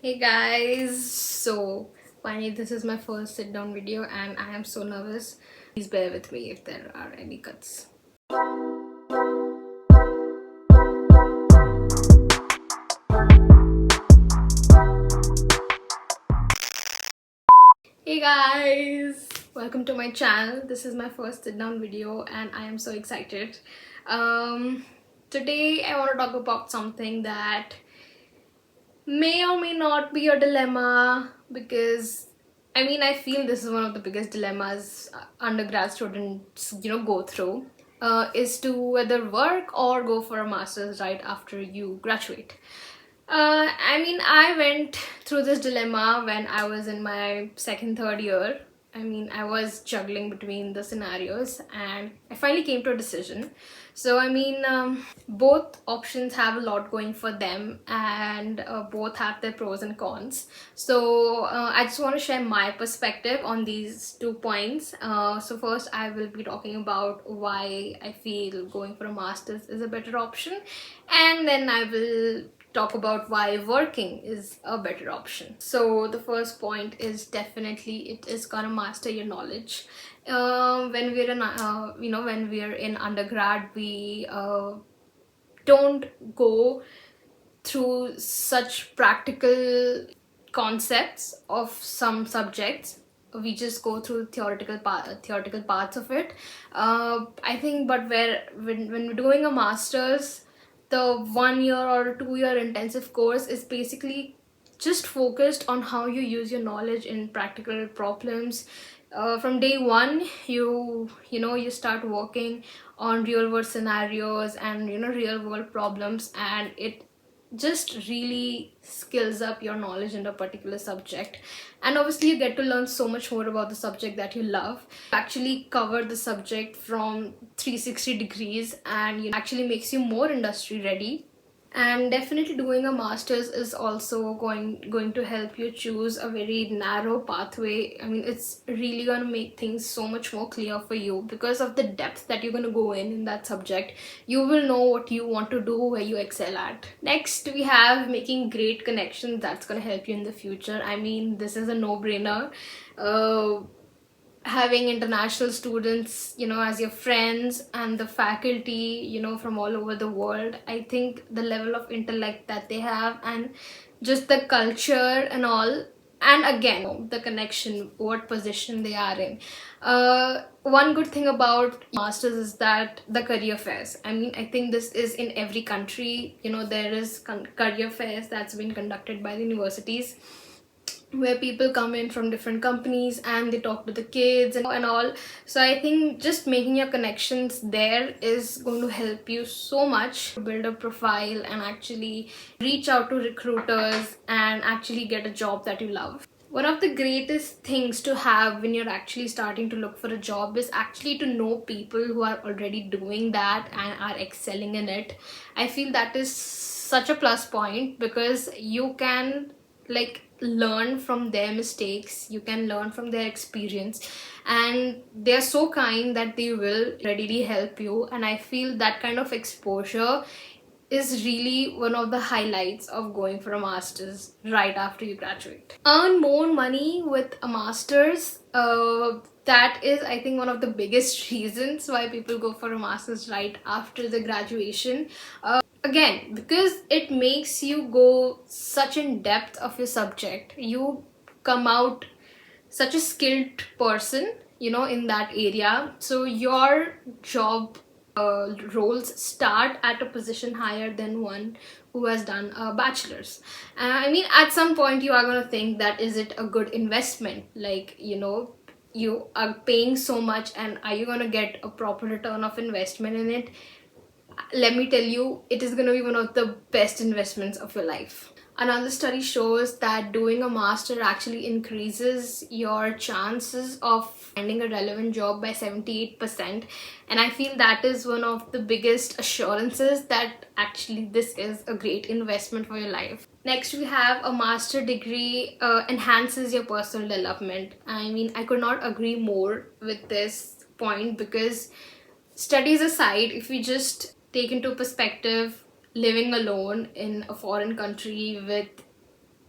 Hey guys, so finally this is my first sit down video and I am so nervous. Please bear with me if there are any cuts. Hey guys, welcome to my channel. This is my first sit down video and I am so excited. Um, Today I want to talk about something that may or may not be a dilemma because I feel this is one of the biggest dilemmas undergrad students go through, is to whether work or go for a master's right after you graduate. I went through this dilemma when I was in my second, third year. I was juggling between the scenarios and I finally came to a decision. Both options have a lot going for them and both have their pros and cons. I just want to share my perspective on these 2 points. First, I will be talking about why I feel going for a master's is a better option, and then I will talk about why working is a better option. So the first point is definitely it is gonna master your knowledge. When we're in undergrad, we don't go through such practical concepts of some subjects. We just go through theoretical parts of it. I think, but when we're doing a master's, the 1 year or 2 year intensive course is basically just focused on how you use your knowledge in practical problems. From day one, you start working on real world scenarios and real world problems, and it just really skills up your knowledge in a particular subject. And obviously you get to learn so much more about the subject that you love. Actually cover the subject from 360 degrees, and actually makes you more industry ready. And definitely doing a master's is also going to help you choose a very narrow pathway. It's really going to make things so much more clear for you because of the depth that you're going to go in that subject. You will know what you want to do, where you excel at. Next, we have making great connections. That's going to help you in the future. This is a no-brainer. Having international students as your friends, and the faculty from all over the world, I think the level of intellect that they have, and just the culture and all, and again the connection, what position they are in. One good thing about masters is that the career fairs. I think this is in every country. There is career fairs that's been conducted by the universities, where people come in from different companies and they talk to the kids and all. So I think just making your connections there is going to help you so much to build a profile and actually reach out to recruiters and actually get a job that you love. One of the greatest things to have when you're actually starting to look for a job is actually to know people who are already doing that and are excelling in it. I feel that is such a plus point because you can learn from their mistakes, you can learn from their experience, and they're so kind that they will readily help you. And I feel that kind of exposure is really one of the highlights of going for a master's right after you graduate. Earn more money with a master's. That is, I think, one of the biggest reasons why people go for a master's right after the graduation. Again, because it makes you go such in depth of your subject. You come out such a skilled person in that area, so your job roles start at a position higher than one who has done a bachelor's. At some point you are going to think that is it a good investment, you are paying so much and are you going to get a proper return of investment in it? Let me tell you, it is going to be one of the best investments of your life. Another study shows that doing a master actually increases your chances of finding a relevant job by 78%. And I feel that is one of the biggest assurances that actually this is a great investment for your life. Next, we have a master degree enhances your personal development. I could not agree more with this point because studies aside, if we just take into perspective living alone in a foreign country with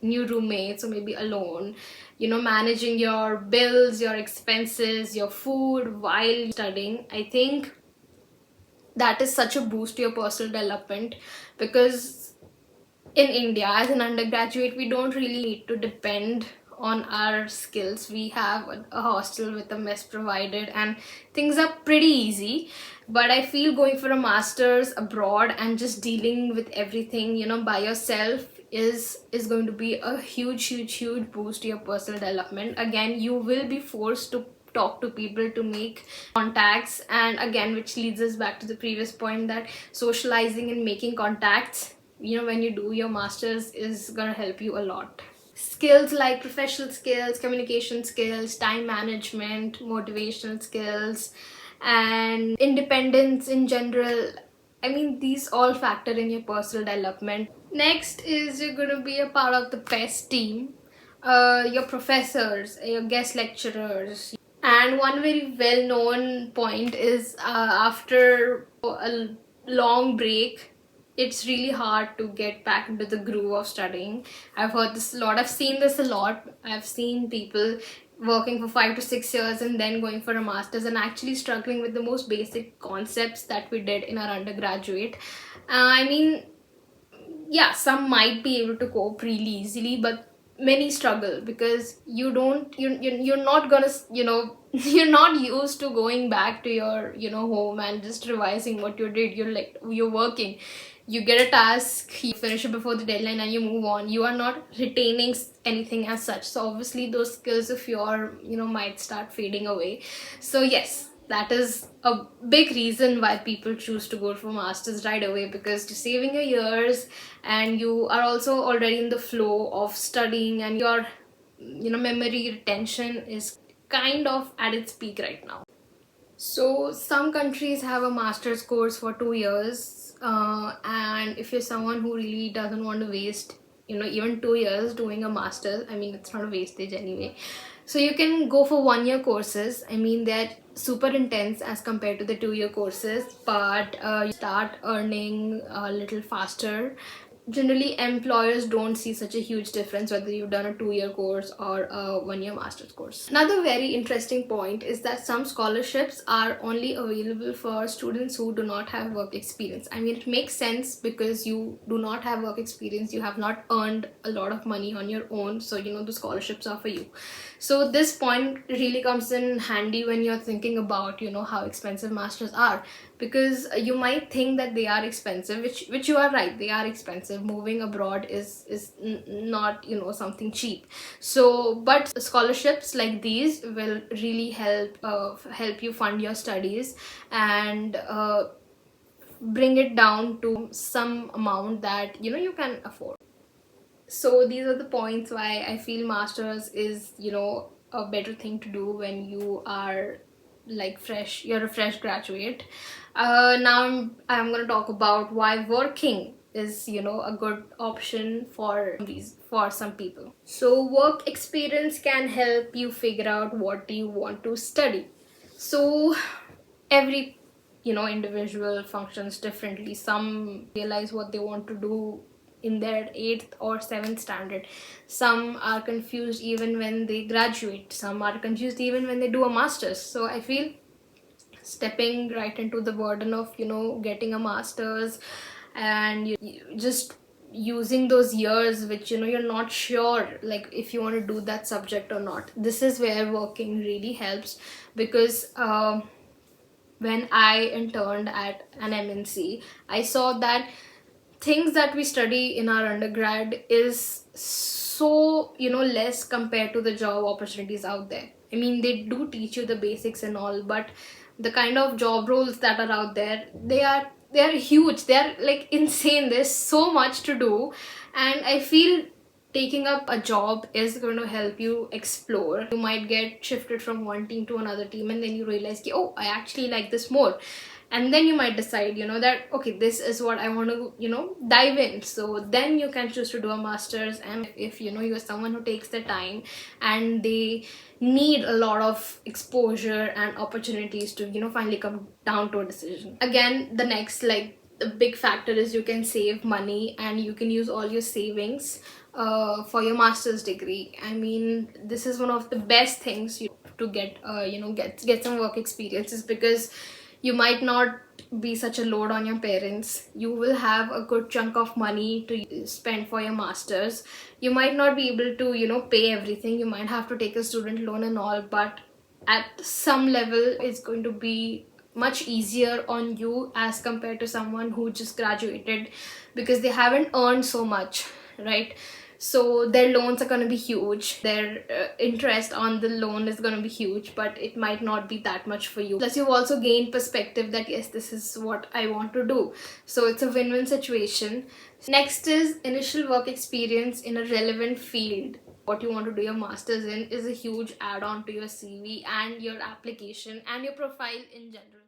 new roommates or maybe alone, you know, managing your bills, your expenses, your food while studying, I think that is such a boost to your personal development. Because in India, as an undergraduate, we don't really need to depend on our skills. We have a hostel with a mess provided, and things are pretty easy. But I feel going for a master's abroad and just dealing with everything, you know, by yourself is going to be a huge boost to your personal development. Again, you will be forced to talk to people, to make contacts, and again, which leads us back to the previous point, that socializing and making contacts, you know, when you do your masters is gonna help you a lot. Skills like professional skills, communication skills, time management, motivational skills, and independence in general, I mean, these all factor in your personal development. Next is you're going to be a part of the best team, your professors, your guest lecturers. And one very well known point is after a long break, it's really hard to get back into the groove of studying. I've heard this a lot, I've seen this a lot. I've seen people working for 5 to 6 years and then going for a master's and actually struggling with the most basic concepts that we did in our undergraduate. I mean, yeah, some might be able to cope really easily, but many struggle because you're not gonna, you know, you're not used to going back to your, you know, home and just revising what you did. You're working, you get a task, you finish it before the deadline and you move on. You are not retaining anything as such, so obviously those skills of your, you know, might start fading away. So yes, that is a big reason why people choose to go for masters right away, because you're saving your years and you are also already in the flow of studying, and your, you know, memory retention is kind of at its peak right now. So some countries have a master's course for 2 years, and if you're someone who really doesn't want to waste, you know, even 2 years doing a master's, I mean, it's not a wastage anyway. So you can go for 1 year courses. I mean, they're super intense as compared to the 2 year courses, but you start earning a little faster. Generally, employers don't see such a huge difference whether you've done a 2 year course or a 1 year master's course. Another very interesting point is that some scholarships are only available for students who do not have work experience. I mean, it makes sense because you do not have work experience, you have not earned a lot of money on your own, so you know the scholarships are for you. So this point really comes in handy when you're thinking about, you know, how expensive masters are, because you might think that they are expensive, which you are right, they are expensive. Moving abroad is not, you know, something cheap. So but scholarships like these will really help you fund your studies and bring it down to some amount that, you know, you can afford. So these are the points why I feel masters is, you know, a better thing to do when you are like fresh, you're a fresh graduate. Now I'm going to talk about why working is, you know, a good option for these, for some people. So work experience can help you figure out what you want to study. So every, you know, individual functions differently. Some realize what they want to do in their 8th or 7th standard. Some are confused even when they graduate. Some are confused even when they do a master's. So I feel stepping right into the burden of, you know, getting a master's and you just using those years which, you know, you're not sure like if you want to do that subject or not, this is where working really helps. Because when I interned at an MNC, I saw that things that we study in our undergrad is so, you know, less compared to the job opportunities out there. I mean, they do teach you the basics and all, but the kind of job roles that are out there, they are huge, they are like insane. There's so much to do, and I feel taking up a job is going to help you explore. You might get shifted from one team to another team, and then you realize, oh, I actually like this more. And then you might decide, you know, that okay, this is what I want to, you know, dive in. So then you can choose to do a master's. And if, you know, you're someone who takes the time and they need a lot of exposure and opportunities to, you know, finally come down to a decision. Again, the next, like, the big factor is you can save money and you can use all your savings for your master's degree. I mean, this is one of the best things to get get some work experiences, because you might not be such a load on your parents. You will have a good chunk of money to spend for your masters. You might not be able to pay everything. You might have to take a student loan and all, but at some level it's going to be much easier on you as compared to someone who just graduated, because they haven't earned so much, right? So their loans are going to be huge, their interest on the loan is going to be huge, but it might not be that much for you. Plus you've also gained perspective that yes, this is what I want to do. So it's a win-win situation. Next is initial work experience in a relevant field. What you want to do your masters in is a huge add-on to your CV and your application and your profile in general.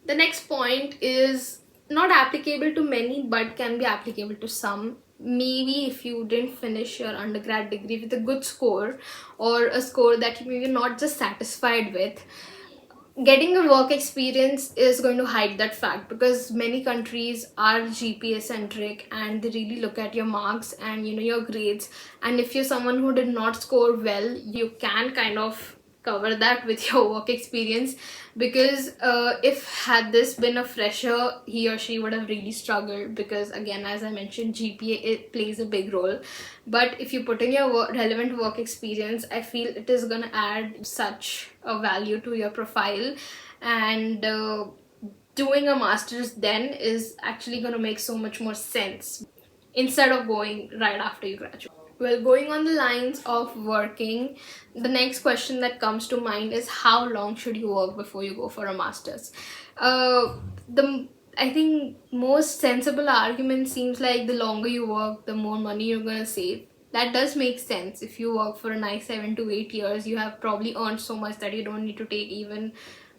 The next point is not applicable to many but can be applicable to some. Maybe if you didn't finish your undergrad degree with a good score, or a score that you maybe not just satisfied with, getting a work experience is going to hide that fact, because many countries are GPA centric and they really look at your marks and your grades. And if you're someone who did not score well, you can kind of cover that with your work experience, because if had this been a fresher, he or she would have really struggled, because again, as I mentioned, GPA, it plays a big role. But if you put in your relevant work experience, I feel it is going to add such a value to your profile. And doing a master's then is actually going to make so much more sense instead of going right after you graduate. Well, going on the lines of working, the next question that comes to mind is how long should you work before you go for a master's? I think most sensible argument seems like the longer you work, the more money you're gonna save. That does make sense. If you work for a nice 7 to 8 years, you have probably earned so much that you don't need to take even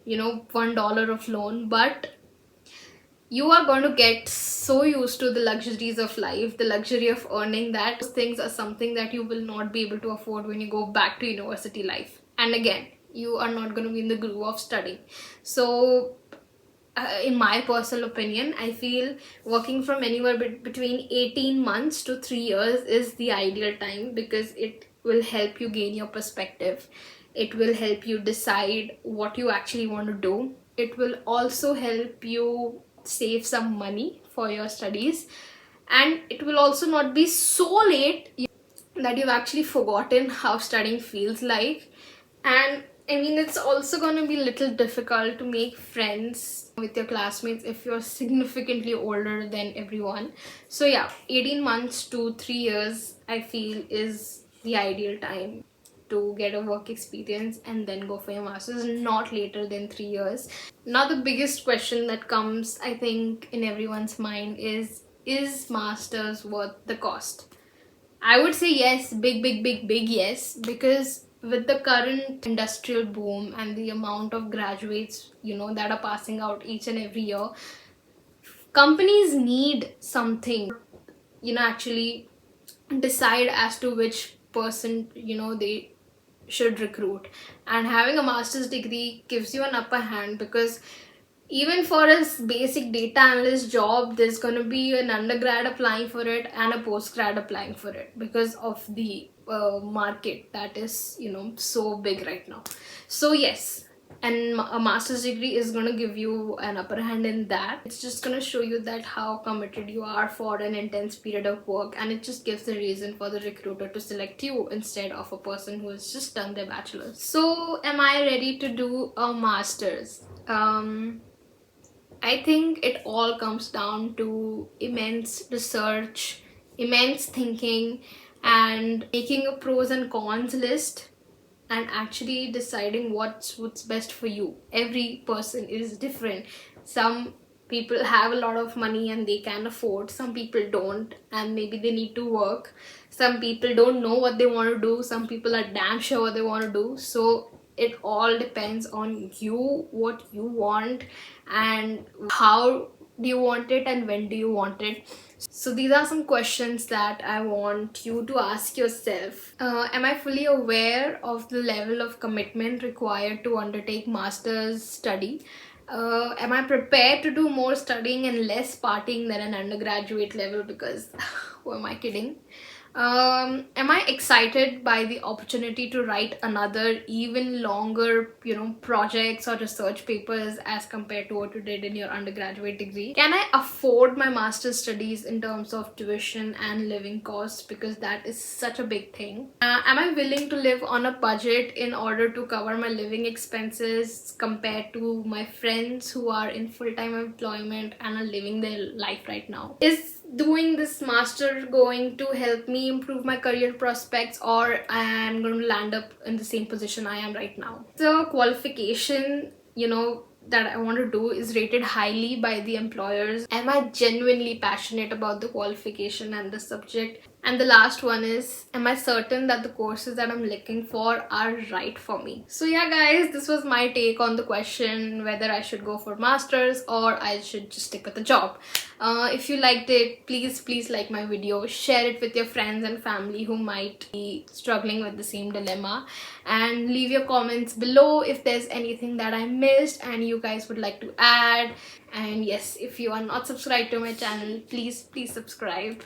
$1 of loan. But you are going to get so used to the luxuries of life, the luxury of earning, that those things are something that you will not be able to afford when you go back to university life. And again, you are not going to be in the groove of studying. So in my personal opinion, I feel working from anywhere between 18 months to 3 years is the ideal time, because it will help you gain your perspective. It will help you decide what you actually want to do. It will also help you save some money for your studies, and it will also not be so late that you've actually forgotten how studying feels like. And I mean, it's also going to be a little difficult to make friends with your classmates if you're significantly older than everyone. So yeah, 18 months to 3 years I feel is the ideal time to get a work experience and then go for your masters, not later than 3 years. Now the biggest question that comes, I think, in everyone's mind is masters worth the cost? I would say yes, big yes, because with the current industrial boom and the amount of graduates that are passing out each and every year, companies need something actually decide as to which person they should recruit. And having a master's degree gives you an upper hand, because even for a basic data analyst job, there's going to be an undergrad applying for it and a postgrad applying for it, because of the market that is so big right now. So yes, and a master's degree is going to give you an upper hand in that. It's just going to show you that how committed you are for an intense period of work, and it just gives the reason for the recruiter to select you instead of a person who has just done their bachelor's. So am I ready to do a master's? I think it all comes down to immense research, immense thinking, and making a pros and cons list and actually deciding what's best for you. Every person is different. Some people have a lot of money and they can afford, some people don't and maybe they need to work, some people don't know what they want to do, some people are damn sure what they want to do. So it all depends on you, what you want and how do you want it and when do you want it. So these are some questions that I want you to ask yourself. Am I fully aware of the level of commitment required to undertake master's study? Am I prepared to do more studying and less partying than an undergraduate level? Because who am I kidding? Am I excited by the opportunity to write another even longer, projects or research papers as compared to what you did in your undergraduate degree? Can I afford my master's studies in terms of tuition and living costs? Because that is such a big thing. Am I willing to live on a budget in order to cover my living expenses compared to my friends who are in full-time employment and are living their life right now? Is doing this master going to help me improve my career prospects, or I am going to land up in the same position I am right now? The qualification, that I want to do is rated highly by the employers. Am I genuinely passionate about the qualification and the subject? And the last one is, am I certain that the courses that I'm looking for are right for me? So yeah guys, this was my take on the question whether I should go for masters or I should just stick with a job. If you liked it, please like my video, share it with your friends and family who might be struggling with the same dilemma, and leave your comments below if there's anything that I missed and you guys would like to add. And yes, if you are not subscribed to my channel, please subscribe.